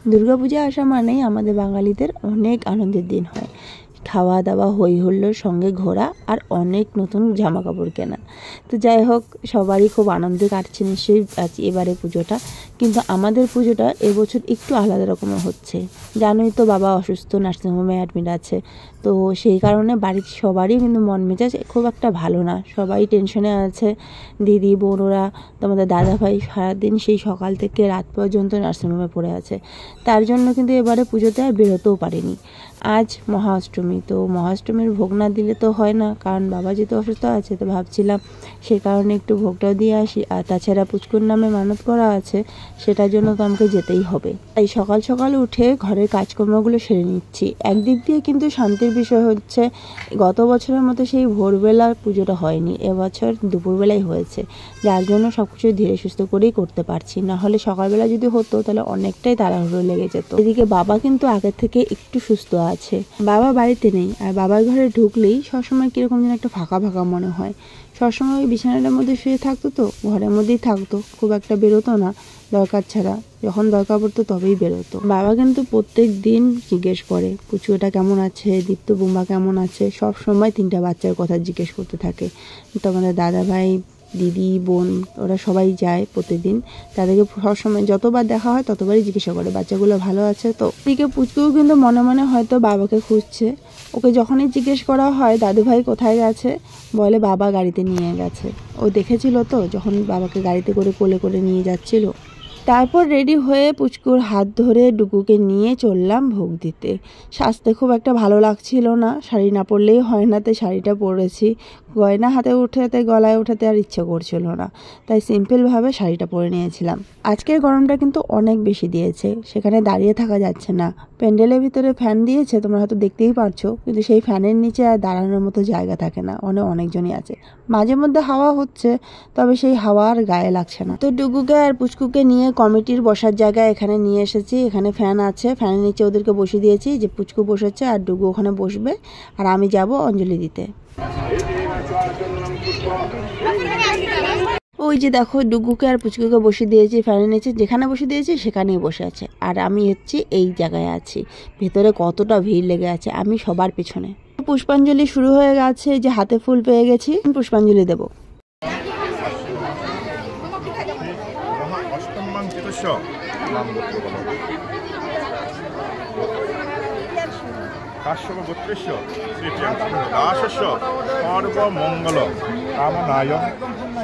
দুর্গাপূজা আসা মানেই আমাদের বাঙালিদের অনেক আনন্দের দিন হয়। খাওয়া দাওয়া হই হুল্লোড়, সঙ্গে ঘোরা আর অনেক নতুন জামা কাপড় কেনা। তো যাই হোক, সবারই খুব আনন্দে কাটছে নিশ্চয়ই এবারে পুজোটা। কিন্তু আমাদের পুজোটা এবছর একটু আলাদা রকমের হচ্ছে। জানোই তো, বাবা অসুস্থ, নার্সিংহোমে অ্যাডমিট আছে। তো সেই কারণে বাড়ির সবারই কিন্তু মন মেজাজ খুব একটা ভালো না, সবাই টেনশনে আছে। দিদি বোন ওরা, তোমাদের দাদাভাই সারাদিন সেই সকাল থেকে রাত পর্যন্ত নার্সিংহোমে পড়ে আছে। তার জন্য কিন্তু এবারে পুজোতে আর বেরোতেও পারিনি। আজ মহাষ্টমী, তো মহাষ্টমীর ভোগ না দিলে তো হয় না, কারণ বাবা যেহেতু অসুস্থ আছে, তো ভাবছিলাম সে কারণে একটু ভোগটাও দিয়ে আসি। আর তাছাড়া পুচকুর নামে মানত করা আছে, সেটার জন্য তো আমাকে যেতেই হবে। তাই সকাল সকাল উঠে ঘরের কাজকর্মগুলো সেরে নিচ্ছি। একদিক দিয়ে কিন্তু শান্তির বিষয় হচ্ছে, গত বছরের মতো সেই ভোরবেলা পুজোটা হয়নি, এবছর দুপুরবেলায় হয়েছে, যার জন্য সব কিছু ধীরে সুস্থ করেই করতে পারছি। না হলে সকালবেলা যদি হতো তাহলে অনেকটাই তাড়াহুড়ো লেগে যেত। এদিকে বাবা কিন্তু আগের থেকে একটু সুস্থ আছে। বাবা বাড়িতে নেই, আর বাবার ঘরে ঢুকলেই সবসময় কীরকম যেন একটা ফাঁকা ফাঁকা মনে হয়। সবসময় ওই বিছানাটার মধ্যে শুয়ে থাকতো, তো ঘরের মধ্যেই থাকতো, খুব একটা বেরোতো না দরকার ছাড়া। যখন দরকার পড়তো তবেই বেরোতো। বাবা কিন্তু প্রত্যেক দিন জিজ্ঞেস করে পুচুটা কেমন আছে, দীপ্ত বুম্বা কেমন আছে, সব সময় 3টা বাচ্চার কথা জিজ্ঞেস করতে থাকে। তোমাদের দাদা ভাই, দিদি বোন ওরা সবাই যায় প্রতিদিন, তাদেরকে সবসময় যতবার দেখা হয় ততবারই জিজ্ঞাসা করে বাচ্চাগুলো ভালো আছে তো। এদিকে পুচকুও কিন্তু মনে মনে হয়তো বাবাকে খুঁজছে। ওকে যখনই জিজ্ঞেস করা হয় দাদুভাই কোথায় গেছে, বলে বাবা গাড়িতে নিয়ে গেছে। ও দেখেছিল তো যখন বাবাকে গাড়িতে করে কোলে করে নিয়ে যাচ্ছিল। তারপর রেডি হয়ে পুচকুর হাত ধরে ডুগুকে নিয়ে চললাম ভোগ দিতে। সাজতে খুব একটা ভালো লাগছিল না, শাড়ি না পরলেই হয় না, তাই শাড়িটা পরেছি। গয়না হাতে উঠাতে, গলায় উঠাতে আর ইচ্ছে করছিল না, তাই সিম্পলভাবে শাড়িটা পরে নিয়েছিলাম। আজকের গরমটা কিন্তু অনেক বেশি দিয়েছে, সেখানে দাঁড়িয়ে থাকা যাচ্ছে না। প্যান্ডেলের ভিতরে ফ্যান দিয়েছে, তোমরা হয়তো দেখতেই পারছো, কিন্তু সেই ফ্যানের নিচে আর দাঁড়ানোর মতো জায়গা থাকে না। অনেকজনই আছে, মাঝে মধ্যে হাওয়া হচ্ছে, তবে সেই হাওয়া আর গায়ে লাগছে না। তো ডুগুকে আর পুচকুকে নিয়ে কমিটির বসার জায়গায় এখানে নিয়ে এসেছি। এখানে ফ্যান আছে, ফ্যানের নিচে ওদেরকে বসিয়ে দিয়েছি, যে পুচকু বসেছে আর ডুগু ওখানে বসবে, আর আমি যাব অঞ্জলি দিতে। ওই যে দেখো, ডুগুকে আর পুচকুকে বসিয়ে দিয়েছি ফ্যানের নিচে, যেখানে বসিয়ে দিয়েছি সেখানেই বসে আছে, আর আমি হচ্ছে এই জায়গায় আছি। ভেতরে কতটা ভিড় লেগে আছে, আমি সবার পেছনে। পুষ্পাঞ্জলি শুরু হয়ে গেছে, যে হাতে ফুল পেয়ে গেছি, পুষ্পাঞ্জলি দেবো। কাশ্যপ গোত্রেশ্য তৃতীয়াং দাসস্য সর্বমঙ্গল কামনায়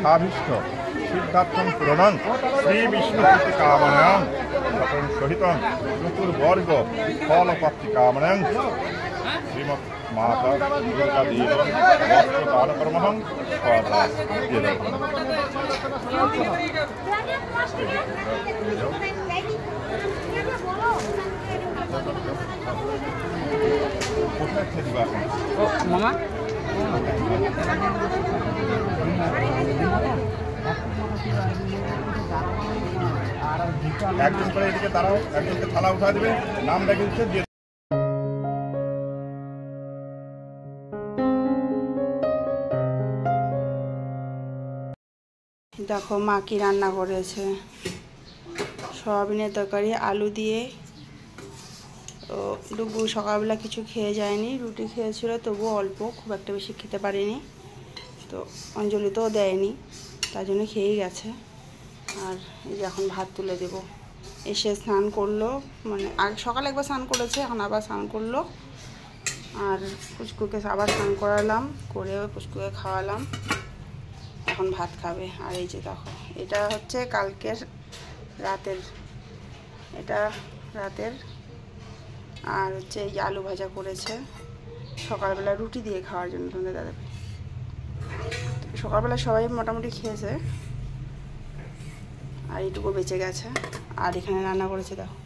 সাভীষ্ট সিদ্ধার্থং পূরণং শ্রী বিষ্ণুপ্রীতি কামনাং তপন সহিতং চতুর্বর্গ ফলপ্রাপ্তি কামনাং শ্রীমৎ মাতা দুর্গা দেবী বস্ত্রদান কর্মহং কোথায় খেতে এখন মামা একজন করে এদিকে দাঁড়াও, একজনকে থালা উঠা দেবে, নাম দেখে দিয়ে। দেখো মা কি রান্না করেছে, সয়াবিনের তরকারি আলু দিয়ে। তো ডুগু সকালবেলা কিছু খেয়ে যায়নি, রুটি খেয়েছিল, তবুও অল্প, খুব একটা বেশি খেতে পারিনি। তো অঞ্জলি তো দেয়নি, তার জন্য খেয়েই গেছে। আর এই যে এখন ভাত তুলে দেব। এসে স্নান করলো, মানে আগে সকালে একবার স্নান করেছে, এখন আবার স্নান করলো। আর পুচকুকে আবার স্নান করালাম, করে পুচকুকে খাওয়ালাম, এখন ভাত খাবে। আর এই যে দেখো, এটা হচ্ছে কালকের রাতের, এটা রাতের। আর হচ্ছে এই আলু ভাজা করেছে সকালবেলা রুটি দিয়ে খাওয়ার জন্য তোমাদের দাদা। সকালবেলা সবাই মোটামুটি খেয়েছে, আর এইটুকু বেঁচে গেছে। আর এখানে রান্না করেছে দেখো,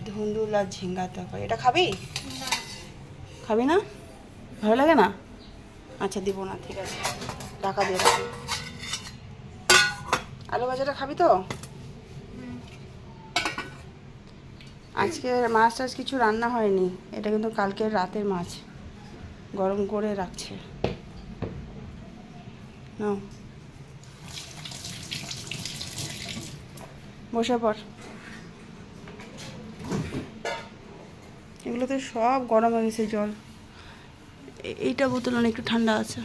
ধুন্দুল আর ঝিঙ্গার তরকারি। এটা খাবি? খাবি না? ভালো লাগে না? আচ্ছা দিব না, ঠিক আছে, টাকা দিয়ে রাখি। আলু ভাজাটা খাবি তো? আজকে মাছ টাছ কিছু রান্না হয়নি, এটা কিন্তু কালকের রাতের মাছ, গরম করে রাখছে। নাও বসে পড়। এগুলোতে সব গরম হয়ে গেছে জল। এইটা বোতল অনেক একটু ঠান্ডা আছে।